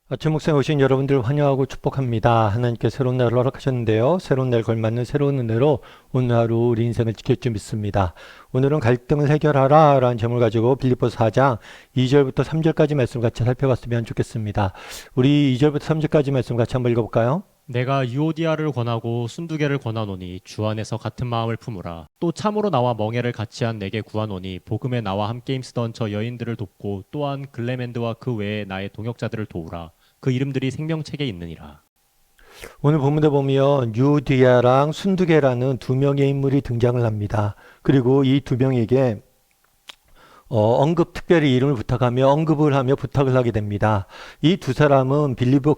아침 목상에 오신 여러분들 환영하고 축복합니다. 하나님께 새로운 날을 허락하셨는데요. 새로운 날 걸맞는 새로운 은혜로 오늘 하루 우리 인생을 지킬 줄 믿습니다. 오늘은 갈등을 해결하라 라는 제목을 가지고 빌립보서 4장 2절부터 3절까지 말씀 같이 살펴봤으면 좋겠습니다. 우리 2절부터 3절까지 말씀 같이 한번 읽어볼까요? 내가 유오디아를 권하고 순두개를 권하노니 주 안에서 같은 마음을 품으라. 또 참으로 나와 멍에를 같이 한 내게 구하노니 복음에 나와 함께 힘쓰던 저 여인들을 돕고 또한 글레멘드와 그 외에 나의 동역자들을 도우라. 그 이름들이 생명책에 있느니라. 오늘 본문에 보면 유디아랑 순두개라는 두 명의 인물이 등장을 합니다. 그리고 이 두 명에게 언급 특별히 이름을 부탁하며 언급을 하며 부탁을 하게 됩니다. 이 두 사람은 빌립보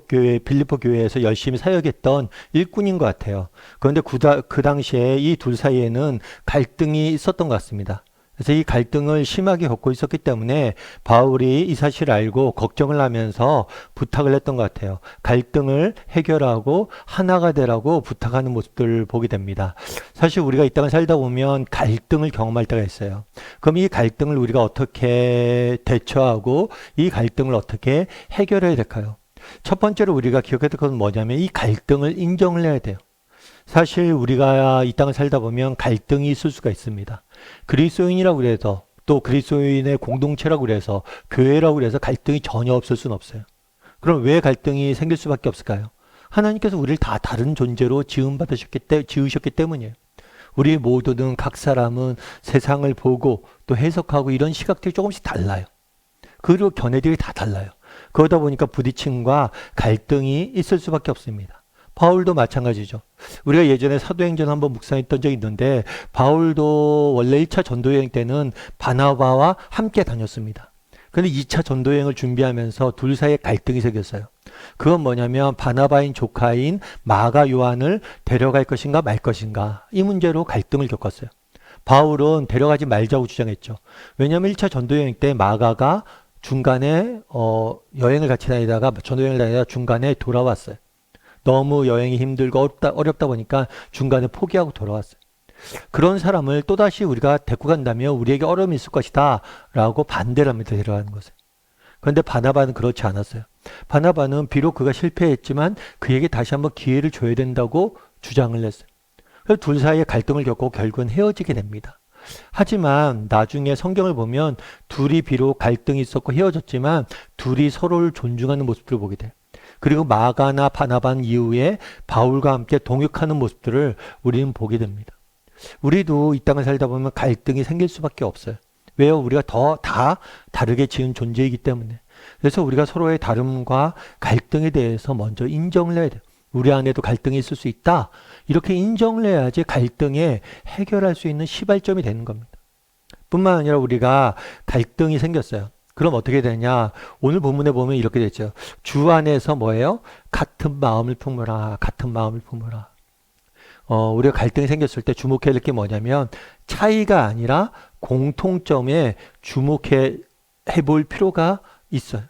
교회에서 열심히 사역했던 일꾼인 것 같아요. 그런데 그 당시에 이 둘 사이에는 갈등이 있었던 것 같습니다. 그래서 이 갈등을 심하게 겪고 있었기 때문에 바울이 이 사실을 알고 걱정을 하면서 부탁을 했던 것 같아요. 갈등을 해결하고 하나가 되라고 부탁하는 모습들을 보게 됩니다. 사실 우리가 이 땅을 살다 보면 갈등을 경험할 때가 있어요. 그럼 이 갈등을 우리가 어떻게 대처하고 이 갈등을 어떻게 해결해야 될까요? 첫 번째로 우리가 기억해야 될 것은 뭐냐면 이 갈등을 인정을 해야 돼요. 사실 우리가 이 땅을 살다 보면 갈등이 있을 수가 있습니다. 그리스도인이라고 그래서 또 그리스도인의 공동체라고 그래서 교회라고 그래서 갈등이 전혀 없을 수는 없어요. 그럼 왜 갈등이 생길 수밖에 없을까요? 하나님께서 우리를 다 다른 존재로 지으셨기 때문이에요. 우리 모두는 각 사람은 세상을 보고 또 해석하고 이런 시각들이 조금씩 달라요. 그리고 견해들이 다 달라요. 그러다 보니까 부딪힘과 갈등이 있을 수밖에 없습니다. 바울도 마찬가지죠. 우리가 예전에 사도행전 한번 묵상했던 적이 있는데 바울도 원래 1차 전도여행 때는 바나바와 함께 다녔습니다. 그런데 2차 전도여행을 준비하면서 둘 사이에 갈등이 생겼어요. 그건 뭐냐면 바나바인 조카인 마가 요한을 데려갈 것인가 말 것인가 이 문제로 갈등을 겪었어요. 바울은 데려가지 말자고 주장했죠. 왜냐하면 1차 전도여행 때 마가가 중간에 여행을 같이 다니다가 전도여행을 다니다가 중간에 돌아왔어요. 너무 여행이 힘들고 어렵다 보니까 중간에 포기하고 돌아왔어요. 그런 사람을 또다시 우리가 데리고 간다면 우리에게 어려움이 있을 것이다 라고 반대를 합니다. 데려가는 것을. 그런데 바나바는 그렇지 않았어요. 바나바는 비록 그가 실패했지만 그에게 다시 한번 기회를 줘야 된다고 주장을 했어요. 그래서 둘 사이에 갈등을 겪고 결국은 헤어지게 됩니다. 하지만 나중에 성경을 보면 둘이 비록 갈등이 있었고 헤어졌지만 둘이 서로를 존중하는 모습들을 보게 돼요. 그리고 마가나 바나반 이후에 바울과 함께 동역하는 모습들을 우리는 보게 됩니다. 우리도 이 땅을 살다 보면 갈등이 생길 수밖에 없어요. 왜요? 우리가 다 다르게 지은 존재이기 때문에. 그래서 우리가 서로의 다름과 갈등에 대해서 먼저 인정을 해야 돼요. 우리 안에도 갈등이 있을 수 있다. 이렇게 인정을 해야지 갈등에 해결할 수 있는 시발점이 되는 겁니다. 뿐만 아니라 우리가 갈등이 생겼어요. 그럼 어떻게 되냐? 오늘 본문에 보면 이렇게 되죠. 주 안에서 뭐예요? 같은 마음을 품으라. 같은 마음을 품으라. 우리가 갈등이 생겼을 때 주목해야 될 게 뭐냐면 차이가 아니라 공통점에 주목해 볼 필요가 있어요.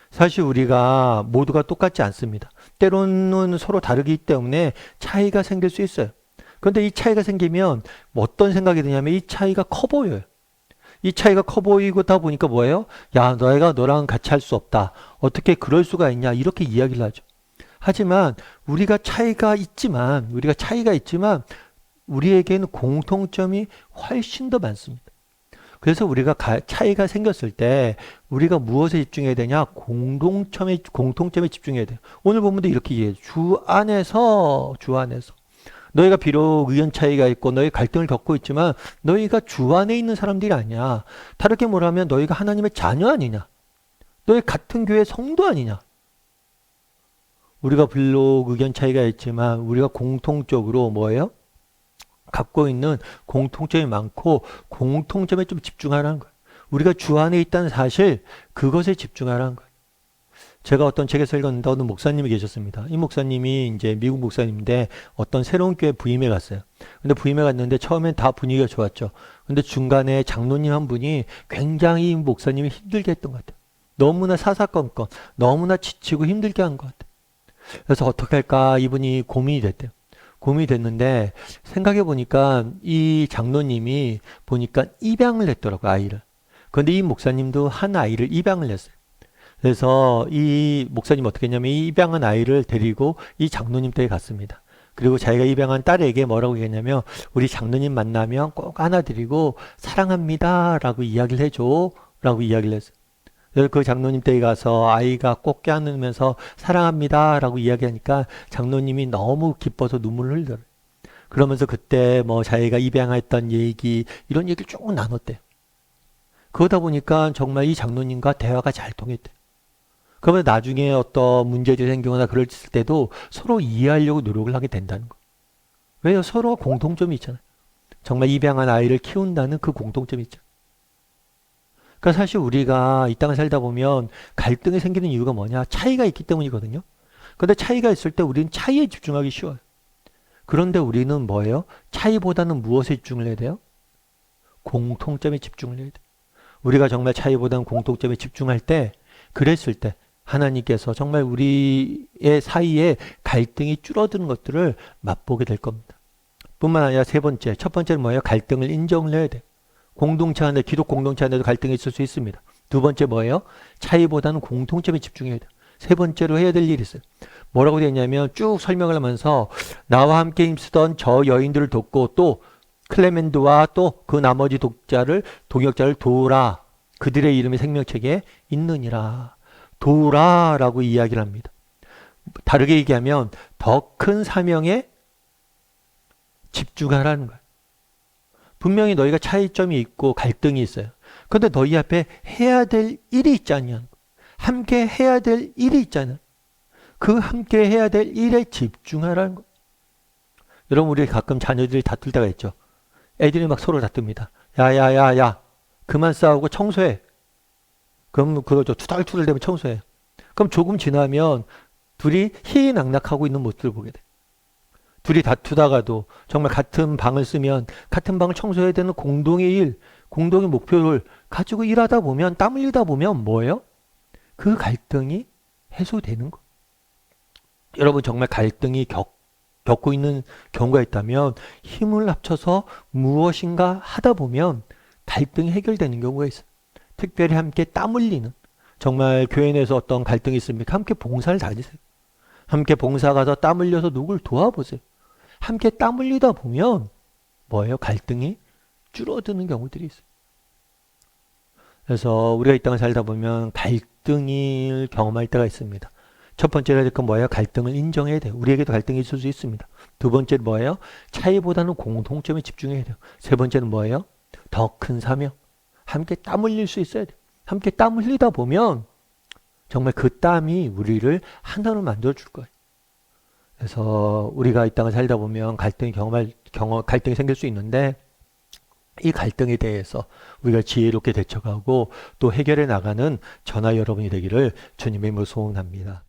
사실 우리가 모두가 똑같지 않습니다. 때로는 서로 다르기 때문에 차이가 생길 수 있어요. 그런데 이 차이가 생기면 어떤 생각이 드냐면 이 차이가 커 보여요. 이 차이가 커 보이고다 보니까 뭐예요? 야, 내가 너랑 같이 할 수 없다. 어떻게 그럴 수가 있냐? 이렇게 이야기를 하죠. 하지만 우리가 차이가 있지만 우리에게는 공통점이 훨씬 더 많습니다. 그래서 우리가 차이가 생겼을 때 우리가 무엇에 집중해야 되냐? 공통점에 집중해야 돼요. 오늘 본문도 이렇게 얘기해요. 주 안에서. 너희가 비록 의견 차이가 있고 너희 갈등을 겪고 있지만 너희가 주 안에 있는 사람들이 아니야. 다르게 말하면 너희가 하나님의 자녀 아니냐. 너희 같은 교회 성도 아니냐. 우리가 비록 의견 차이가 있지만 우리가 공통적으로 뭐예요? 갖고 있는 공통점이 많고 공통점에 좀 집중하라는 거예요. 우리가 주 안에 있다는 사실 그것에 집중하라는 거예요. 제가 어떤 책에서 읽었는데 어느 목사님이 계셨습니다. 이 목사님이 이제 미국 목사님인데 어떤 새로운 교회 부임에 갔어요. 근데 부임에 갔는데 처음엔 다 분위기가 좋았죠. 근데 중간에 장로님 한 분이 굉장히 목사님이 힘들게 했던 것 같아요. 너무나 사사건건, 너무나 지치고 힘들게 한 것 같아요. 그래서 어떻게 할까 이분이 고민이 됐대요. 고민이 됐는데 생각해 보니까 이 장로님이 보니까 입양을 했더라고요, 아이를. 그런데 이 목사님도 한 아이를 입양을 했어요. 그래서 이 목사님 어떻게 했냐면 이 입양한 아이를 데리고 이 장로님 댁에 갔습니다. 그리고 자기가 입양한 딸에게 뭐라고 얘기했냐면 우리 장로님 만나면 꼭 안아드리고 사랑합니다 라고 이야기를 해줘 라고 이야기를 했어요. 그래서 그 장로님 댁에 가서 아이가 꼭 껴안으면서 사랑합니다 라고 이야기하니까 장로님이 너무 기뻐서 눈물을 흘려요. 그러면서 그때 뭐 자기가 입양했던 얘기 이런 얘기를 쭉 나눴대요. 그러다 보니까 정말 이 장로님과 대화가 잘 통했대요. 그러면 나중에 어떤 문제들이 생기거나 그럴 때도 서로 이해하려고 노력을 하게 된다는 거. 왜요? 서로 공통점이 있잖아요. 정말 입양한 아이를 키운다는 그 공통점이 있죠. 그러니까 사실 우리가 이 땅을 살다 보면 갈등이 생기는 이유가 뭐냐? 차이가 있기 때문이거든요. 그런데 차이가 있을 때 우리는 차이에 집중하기 쉬워요. 그런데 우리는 뭐예요? 차이보다는 무엇에 집중을 해야 돼요? 공통점에 집중을 해야 돼요. 우리가 정말 차이보다는 공통점에 집중할 때, 그랬을 때 하나님께서 정말 우리의 사이에 갈등이 줄어드는 것들을 맛보게 될 겁니다. 뿐만 아니라 세 번째, 첫 번째는 뭐예요? 갈등을 인정을 해야 돼요. 공동체 안에, 기독 공동체 안에도 갈등이 있을 수 있습니다. 두 번째 뭐예요? 차이보다는 공통점에 집중해야 돼요. 세 번째로 해야 될 일이 있어요. 뭐라고 되어 있냐면 쭉 설명을 하면서 나와 함께 힘쓰던 저 여인들을 돕고 또 클레멘드와 또 그 나머지 동역자를 도우라. 그들의 이름이 생명책에 있느니라. 도우라라고 이야기를 합니다. 다르게 얘기하면 더 큰 사명에 집중하라는 거예요. 분명히 너희가 차이점이 있고 갈등이 있어요. 그런데 너희 앞에 해야 될 일이 있잖아요. 함께 해야 될 일이 있잖아요. 그 함께 해야 될 일에 집중하라는 거예요. 여러분 우리 가끔 자녀들이 다툴 때가 있죠. 애들이 막 서로 다툽니다. 야야야야 그만 싸우고 청소해. 그럼 그거죠. 투덜투덜 되면 청소해. 그럼 조금 지나면 둘이 희희낙낙하고 있는 모습을 보게 돼. 둘이 다투다가도 정말 같은 방을 쓰면 같은 방을 청소해야 되는 공동의 일, 공동의 목표를 가지고 일하다 보면 땀 흘리다 보면 뭐예요? 그 갈등이 해소되는 거. 여러분 정말 갈등이 겪고 있는 경우가 있다면 힘을 합쳐서 무엇인가 하다 보면 갈등이 해결되는 경우가 있어요. 특별히 함께 땀 흘리는 정말 교회 내에서 어떤 갈등이 있습니까? 함께 봉사를 다니세요. 함께 봉사 가서 땀 흘려서 누굴 도와보세요. 함께 땀 흘리다 보면 뭐예요? 갈등이 줄어드는 경우들이 있어요. 그래서 우리가 이 땅을 살다 보면 갈등을 경험할 때가 있습니다. 첫 번째로 해야 될 건 뭐예요? 갈등을 인정해야 돼요. 우리에게도 갈등이 있을 수 있습니다. 두 번째는 뭐예요? 차이보다는 공통점에 집중해야 돼요. 세 번째는 뭐예요? 더 큰 사명. 함께 땀 흘릴 수 있어야 돼요. 함께 땀 흘리다 보면 정말 그 땀이 우리를 하나로 만들어줄 거예요. 그래서 우리가 이 땅을 살다 보면 갈등이 갈등이 생길 수 있는데 이 갈등에 대해서 우리가 지혜롭게 대처하고 또 해결해 나가는 저나 여러분이 되기를 주님의 이름으로 소원합니다.